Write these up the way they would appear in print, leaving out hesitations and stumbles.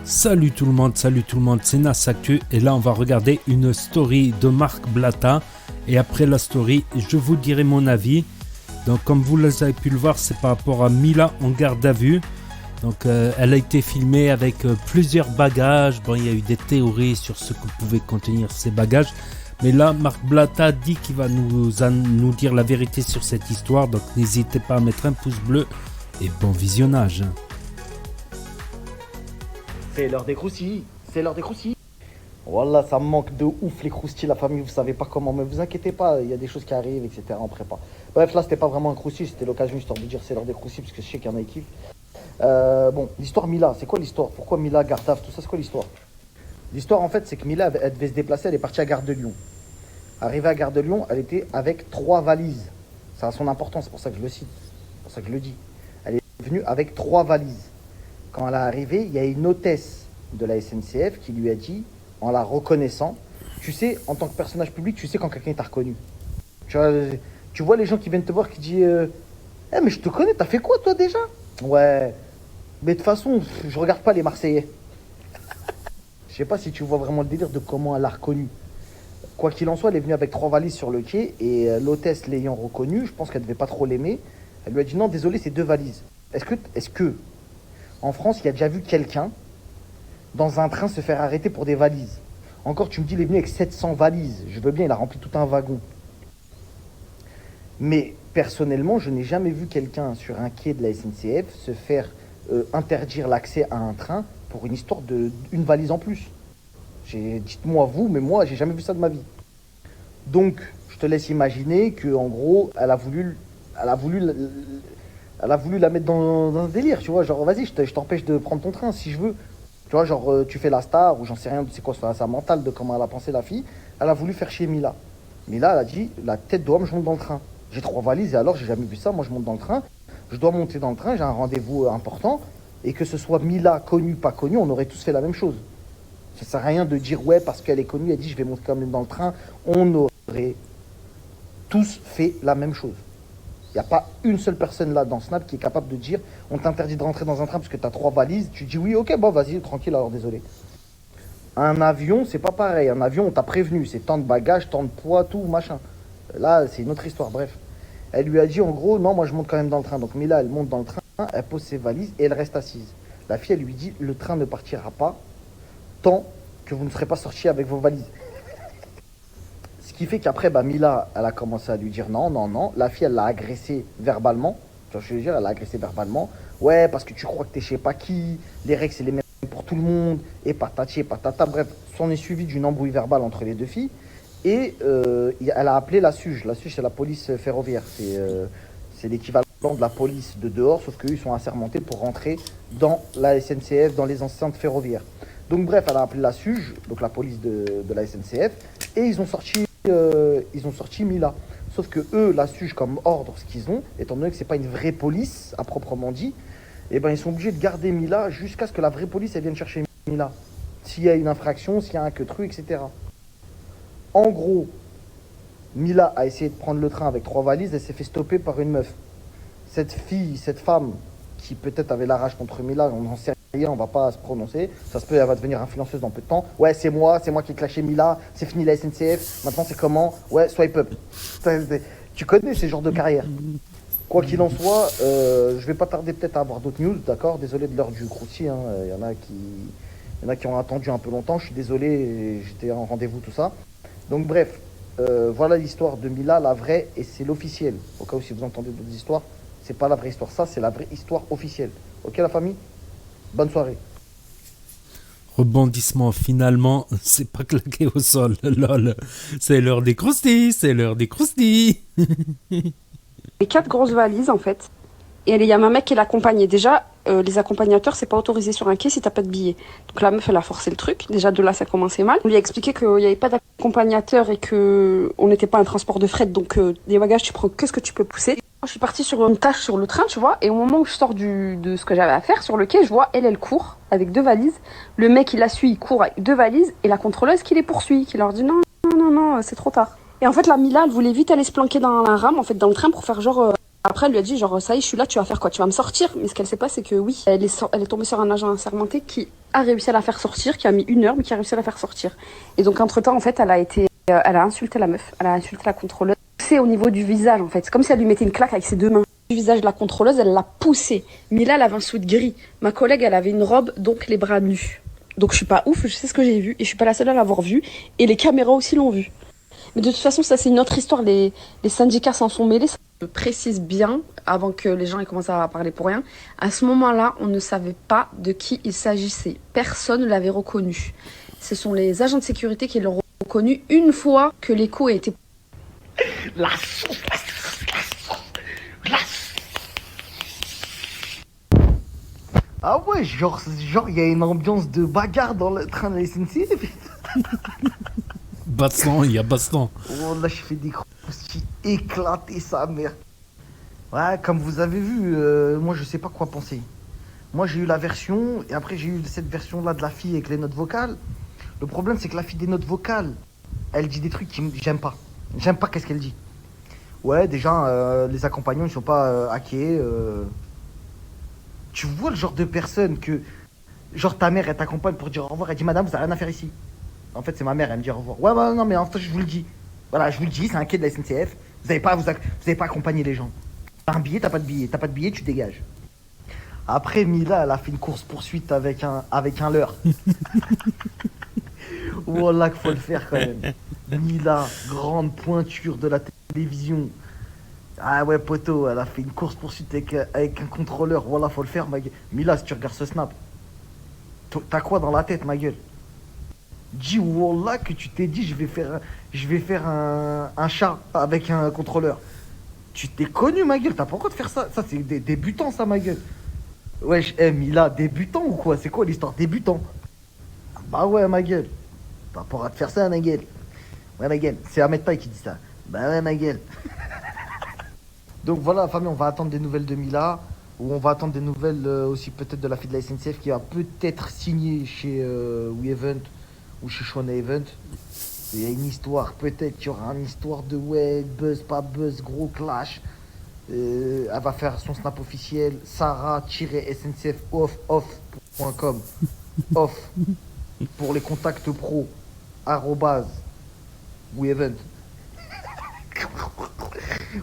Salut tout le monde, c'est Nas Actu et là on va regarder une story de Marc Blatta et après la story je vous dirai mon avis. Donc comme vous avez pu le voir, c'est par rapport à Mila en garde à vue. Donc elle a été filmée avec plusieurs bagages. Bon, il y a eu des théories sur ce que pouvaient contenir ces bagages. Mais là, Marc Blatta dit qu'il va nous dire la vérité sur cette histoire. Donc n'hésitez pas à mettre un pouce bleu et bon visionnage. C'est l'heure des croustilles, Voilà, ça me manque de ouf les croustilles, la famille, vous savez pas comment, mais vous inquiétez pas, il y a des choses qui arrivent, etc. en prépa. Bref, là, c'était pas vraiment un croustille, c'était l'occasion histoire de dire c'est l'heure des croustilles, parce que je sais qu'il y en a qui kiffent. Bon, l'histoire Mila, c'est quoi l'histoire? Pourquoi Mila, Gartaf, tout ça, c'est quoi l'histoire? L'histoire, en fait, c'est que Mila, elle devait se déplacer, elle est partie à Gare de Lyon. Arrivée à Gare de Lyon, elle était avec 3 valises. Ça a son importance, c'est pour ça que je le cite, c'est pour ça que je le dis. Elle est venue avec 3 valises. Quand elle est arrivée, il y a une hôtesse de la SNCF qui lui a dit, en la reconnaissant, tu sais, en tant que personnage public, tu sais quand quelqu'un t'a reconnu. Tu vois les gens qui viennent te voir qui disent mais je te connais, t'as fait quoi toi déjà? Ouais, mais de toute façon, je regarde pas les Marseillais. Je sais pas si tu vois vraiment le délire de comment elle l'a reconnu. Quoi qu'il en soit, elle est venue avec 3 valises sur le quai et l'hôtesse l'ayant reconnue, je pense qu'elle devait pas trop l'aimer. Elle lui a dit non, désolé, c'est 2 valises. Est-ce que en France, il y a déjà vu quelqu'un dans un train se faire arrêter pour des valises? Encore, tu me dis, il est venu avec 700 valises. Je veux bien, il a rempli tout un wagon. Mais personnellement, je n'ai jamais vu quelqu'un sur un quai de la SNCF se faire interdire l'accès à un train pour une histoire d'une valise en plus. Dites-moi vous, mais moi, j'ai jamais vu ça de ma vie. Donc, je te laisse imaginer que, en gros, elle a voulu la mettre dans un délire, tu vois. Genre, vas-y, je t'empêche de prendre ton train si je veux. Tu vois, genre, tu fais la star ou j'en sais rien, c'est quoi sa mentale de comment elle a pensé la fille. Elle a voulu faire chier Mila. Mila, elle a dit, la tête d'homme, je monte dans le train. J'ai 3 valises et alors, j'ai jamais vu ça. Moi, je monte dans le train. Je dois monter dans le train, j'ai un rendez-vous important. Et que ce soit Mila, connue, pas connue, on aurait tous fait la même chose. Ça sert à rien de dire, ouais, parce qu'elle est connue, elle dit, je vais monter quand même dans le train. On aurait tous fait la même chose. Il n'y a pas une seule personne là dans Snap qui est capable de dire on t'interdit de rentrer dans un train parce que tu as 3 valises. Tu dis oui, ok, bon, vas-y, tranquille, alors désolé. Un avion, c'est pas pareil. Un avion, on t'a prévenu, c'est tant de bagages, tant de poids, tout, machin. Là, c'est une autre histoire, bref. Elle lui a dit en gros, non, moi je monte quand même dans le train. Donc Mila, elle monte dans le train, elle pose ses valises et elle reste assise. La fille, elle lui dit le train ne partira pas tant que vous ne serez pas sortis avec vos valises. Ce qui fait qu'après, Mila, elle a commencé à lui dire non, non, non. La fille, elle l'a agressée verbalement. Tu vois, je veux dire, elle l'a agressée verbalement. Ouais, parce que tu crois que t'es je sais pas qui. Les règles, c'est les mêmes pour tout le monde. Et patati et patata. Bref, s'en est suivi d'une embrouille verbale entre les 2 filles. Et elle a appelé la SUGE. La SUGE, c'est la police ferroviaire. C'est l'équivalent de la police de dehors, sauf qu'eux, ils sont assermentés pour rentrer dans la SNCF, dans les enceintes ferroviaires. Donc bref, elle a appelé la SUGE, donc la police de la SNCF, et ils ont sorti Mila. Sauf que eux, la SUGE, comme ordre, ce qu'ils ont, étant donné que c'est pas une vraie police à proprement dit, eh ben ils sont obligés de garder Mila jusqu'à ce que la vraie police elle vienne chercher Mila. S'il y a une infraction, s'il y a un queutru, etc. En gros, Mila a essayé de prendre le train avec 3 valises, elle s'est fait stopper par une meuf. Cette femme, qui peut-être avait la rage contre Mila, on n'en sait rien, on va pas se prononcer. Ça se peut, elle va devenir influenceuse dans peu de temps. Ouais, c'est moi qui ai clashé Mila, c'est fini la SNCF, maintenant c'est comment? Ouais, swipe up. Tu connais ces genres de carrière. Quoi qu'il en soit, je vais pas tarder peut-être à avoir d'autres news, d'accord? Désolé de l'heure du croustilles, hein. Il y en a qui ont attendu un peu longtemps, je suis désolé, j'étais en rendez-vous, tout ça. Donc bref, voilà l'histoire de Mila, la vraie, et c'est l'officiel. Au cas où si vous entendez d'autres histoires, c'est pas la vraie histoire, ça c'est la vraie histoire officielle. Ok la famille? Bonne soirée. Rebondissement, finalement, c'est pas claqué au sol, lol. C'est l'heure des croustilles. Et 4 grosses valises en fait. Et il y a ma mec qui l'accompagnait. Déjà, les accompagnateurs, c'est pas autorisé sur un quai si t'as pas de billet. Donc la meuf, elle a forcé le truc. Déjà, de là, ça commençait mal. On lui a expliqué qu'il n'y avait pas d'accompagnateur et qu'on n'était pas un transport de fret. Donc, des bagages, tu prends que ce que tu peux pousser. Je suis partie sur une tâche sur le train, tu vois. Et au moment où je sors de ce que j'avais à faire sur le quai, je vois, elle court avec 2 valises. Le mec, il la suit, il court avec 2 valises. Et la contrôleuse qui les poursuit, qui leur dit non, c'est trop tard. Et en fait, la Mila, elle voulait vite aller se planquer dans la rame, en fait, dans le train pour faire genre... Après, elle lui a dit, genre, ça y est, je suis là, tu vas faire quoi? Tu vas me sortir? Mais ce qu'elle sait pas, c'est que oui, elle est tombée sur un agent assermenté qui a réussi à la faire sortir, qui a mis 1 heure, mais qui a réussi à la faire sortir. Et donc, entre-temps, en fait, elle a insulté la meuf, elle a insulté la contrôleuse. C'est au niveau du visage, en fait. C'est comme si elle lui mettait une claque avec ses 2 mains. Du visage de la contrôleuse, elle l'a poussée. Mila, elle avait un sweat gris. Ma collègue, elle avait une robe, donc les bras nus. Donc, je suis pas ouf, je sais ce que j'ai vu, et je suis pas la seule à l'avoir vu. Et les caméras aussi l'ont vu. Mais de toute façon, ça, c'est une autre histoire. Les syndicats s'en sont mêlés. Je précise bien, avant que les gens aient commencé à parler pour rien, à ce moment-là, on ne savait pas de qui il s'agissait. Personne ne l'avait reconnu. Ce sont les agents de sécurité qui l'ont reconnu une fois que l'écho a été... La sauce, la sauce, la sauce, la sauce. Ah ouais, genre, il y a une ambiance de bagarre dans le train de la SNCF. Baston, il y a baston. Oh là, je fais des croustilles éclater sa mère. Ouais, comme vous avez vu, moi je sais pas quoi penser. Moi j'ai eu la version, et après j'ai eu cette version-là de la fille avec les notes vocales. Le problème c'est que la fille des notes vocales, elle dit des trucs que j'aime pas. J'aime pas qu'est-ce qu'elle dit. Ouais, déjà, les accompagnants ils sont pas hackés. Tu vois le genre de personne que, genre ta mère elle t'accompagne pour dire au revoir, elle dit madame vous avez rien à faire ici. En fait c'est ma mère, elle me dit au revoir. Ouais, bah, non mais en fait je vous le dis. Voilà, je vous le dis, c'est un quai de la SNCF. Vous avez pas accompagné les gens. T'as un billet, t'as pas de billet. T'as pas de billet, tu dégages. Après, Mila, elle a fait une course-poursuite avec un leurre. Voilà qu'il faut le faire quand même. Mila, grande pointure de la télévision. Ah ouais, poteau, elle a fait une course-poursuite avec un contrôleur. Voilà, faut le faire, ma gueule. Mila, si tu regardes ce snap, t'as quoi dans la tête, ma gueule? Dis Wallah que tu t'es dit, je vais faire un chat avec un contrôleur. Tu t'es connu, ma gueule, t'as pas le droit de faire ça. Ça, c'est des débutants, ça, ma gueule. Wesh, Mila, débutant ou quoi? C'est quoi l'histoire débutant? Bah ouais, ma gueule. T'as pas le droit de faire ça, ma gueule. Ouais, ma gueule. C'est Ahmed Paye qui dit ça. Bah ouais, ma gueule. Donc voilà, famille, on va attendre des nouvelles de Mila. Ou on va attendre des nouvelles aussi peut-être de la fille de la SNCF qui va peut-être signer chez WeEvent ou chez Shona Event. Il y a une histoire, peut-être qu'il y aura une histoire de ouais, buzz, pas buzz, gros clash. Elle va faire son snap officiel, sarah-sncfoff.com. Off pour les contacts pro, arrobase, WeEvent.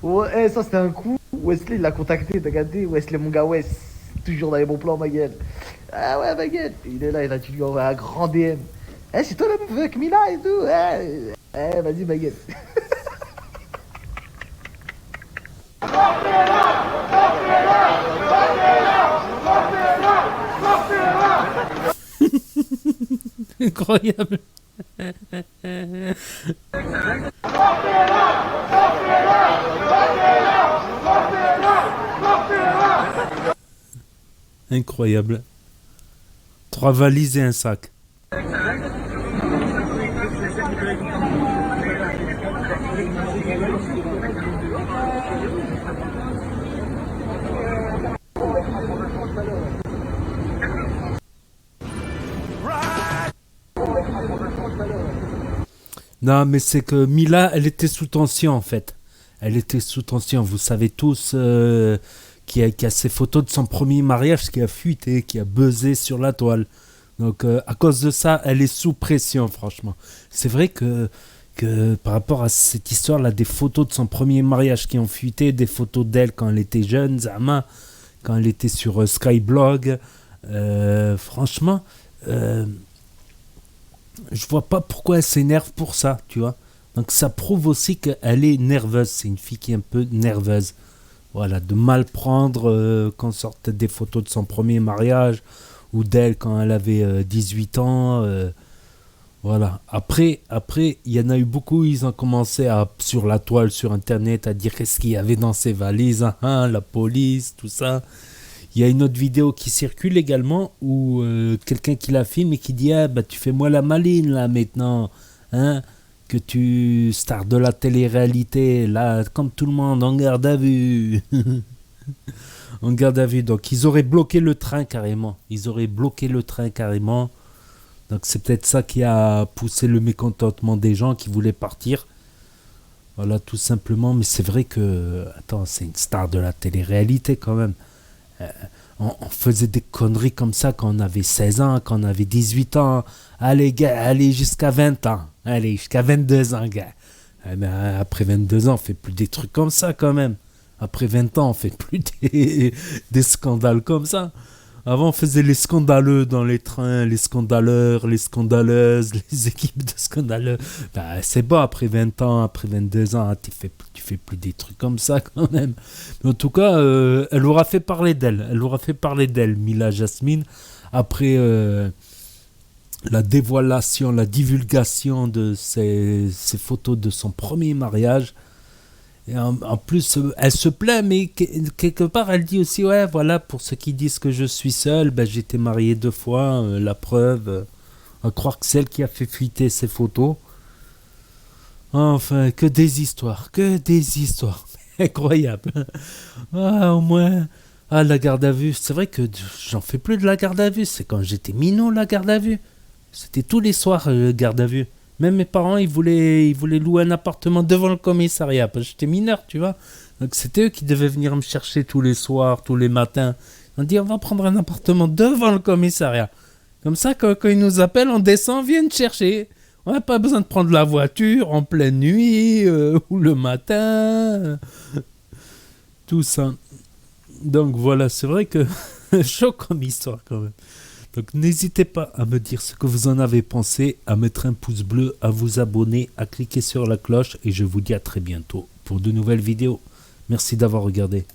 Ouais, ça c'était un coup. Wesley il l'a contacté, t'as regardé? Wesley, mon gars, Wes, toujours dans les bons plans, ma gueule. Ah ouais, ma gueule. Il est là, il a dû lui envoyer un grand DM. Eh, c'est toi la meuf avec Mila et tout. Vas-y, ma gueule. Incroyable. Incroyable. 3 valises et un sac. Non, mais c'est que Mila, elle était sous tension en fait. Elle était sous tension. Vous savez tous qui a ces photos de son premier mariage qui a fuité, qui a buzzé sur la toile. Donc à cause de ça, elle est sous pression, franchement. C'est vrai que par rapport à cette histoire-là, des photos de son premier mariage qui ont fuité, des photos d'elle quand elle était jeune, Zama, quand elle était sur Skyblog, franchement, je vois pas pourquoi elle s'énerve pour ça, tu vois. Donc ça prouve aussi qu'elle est nerveuse. C'est une fille qui est un peu nerveuse. Voilà, de mal prendre quand sortent des photos de son premier mariage ou d'elle quand elle avait 18 ans. Voilà. Après, il y en a eu beaucoup. Ils ont commencé sur la toile, sur Internet, à dire qu'est-ce qu'il y avait dans ces valises, la police, tout ça. Il y a une autre vidéo qui circule également où quelqu'un qui la filme et qui dit bah tu fais moi la maline là maintenant, hein, que tu star de la télé-réalité là comme tout le monde en garde à vue. En garde à vue. Donc ils auraient bloqué le train carrément. Donc c'est peut-être ça qui a poussé le mécontentement des gens qui voulaient partir. Voilà, tout simplement. Mais c'est vrai que, attends, c'est une star de la télé-réalité quand même. Euh, on faisait des conneries comme ça quand on avait 16 ans, quand on avait 18 ans. Allez, gars, allez jusqu'à 20 ans. Allez, jusqu'à 22 ans, gars. Mais après 22 ans, on fait plus des trucs comme ça quand même. Après 20 ans, on fait plus des scandales comme ça. Avant, on faisait les scandaleux dans les trains, les scandaleurs, les scandaleuses, les équipes de scandaleux. Bah, c'est bon, après 20 ans, après 22 ans, tu fais plus des trucs comme ça quand même. Mais en tout cas, elle aura fait parler d'elle. Elle aura fait parler d'elle, Mila Jasmine. Après la dévoilation, la divulgation de ces photos de son premier mariage. Et en plus, elle se plaint, mais quelque part, elle dit aussi, ouais, voilà, pour ceux qui disent que je suis seule, ben, j'ai été mariée 2 fois, la preuve, à croire que c'est elle qui a fait fuiter ces photos. Enfin, que des histoires, incroyable. Ah, au moins, ah, la garde à vue, c'est vrai que j'en fais plus de la garde à vue, c'est quand j'étais minot, la garde à vue. C'était tous les soirs, garde à vue. Même mes parents, ils voulaient louer un appartement devant le commissariat, parce que j'étais mineur, tu vois. Donc c'était eux qui devaient venir me chercher tous les soirs, tous les matins. On dit, on va prendre un appartement devant le commissariat. Comme ça, quand ils nous appellent, on descend, viennent chercher. On n'a pas besoin de prendre la voiture en pleine nuit ou le matin. Tout ça. Donc voilà, c'est vrai que chaud comme histoire quand même. Donc n'hésitez pas à me dire ce que vous en avez pensé, à mettre un pouce bleu, à vous abonner, à cliquer sur la cloche et je vous dis à très bientôt pour de nouvelles vidéos. Merci d'avoir regardé.